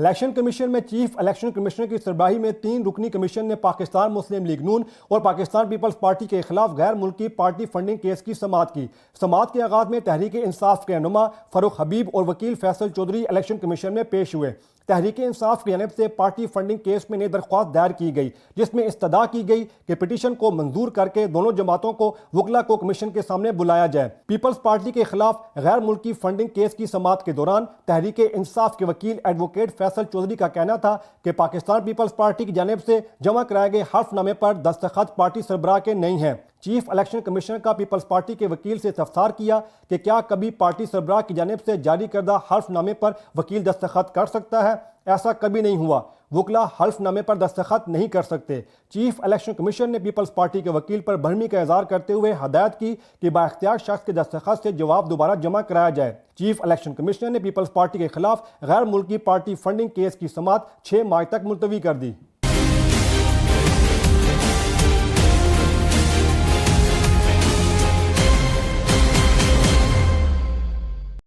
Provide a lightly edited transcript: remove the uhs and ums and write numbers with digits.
Election commission में chief election commissioner की सरबराही में 3 रुकनी कमीशन ने पाकिस्तान मुस्लिम लीग नून और पाकिस्तान पीपल्स पार्टी के खिलाफ गैर मुल्की पार्टी फंडिंग केस की समाअत की। समाअत के आगाज में तहरीक इंसाफ के रहनुमा फारूक हबीब और वकील फैसल चौधरी इलेक्शन कमीशन में पेश हुए। तहरीक इंसाफ की जानिब से पार्टी फंडिंग केस में नई दरख्वास्त दायर की गई, जिसमें इस्तदा की गई कि पिटीशन को मंजूर करके दोनों जमातों को वकला को कमीशन के सामने बुलाया जाए। पीपल्स पार्टी के खिलाफ गैर मुल्की फंडिंग केस की समाअत के दौरान तहरीक इंसाफ के वकील एडवोकेट फैसल चौधरी का कहना था कि पाकिस्तान पीपल्स पार्टी की जानिब से जमा कराए गए हल्फनामे पर दस्तखत पार्टी सरबराह के नहीं हैं। चीफ इलेक्शन कमिश्नर का पीपल्स पार्टी के वकील से इस्तफसार किया कि क्या कभी पार्टी सरबराह की जानिब से जारी करदा हल्फनामे पर वकील दस्तखत कर सकता है? ऐसा कभी नहीं हुआ। वकला हल्फनामे पर दस्तखत नहीं कर सकते। चीफ इलेक्शन कमीशन ने पीपल्स पार्टी के वकील पर बरहमी का इजहार करते हुए हदायत की कि बाइख्तियार शख्स के दस्तखत से जवाब दोबारा जमा कराया जाए। चीफ इलेक्शन कमिश्नर ने पीपल्स पार्टी के खिलाफ गैर मुल्की पार्टी फंडिंग केस की समाअत 6 मार्च तक मुलतवी कर दी।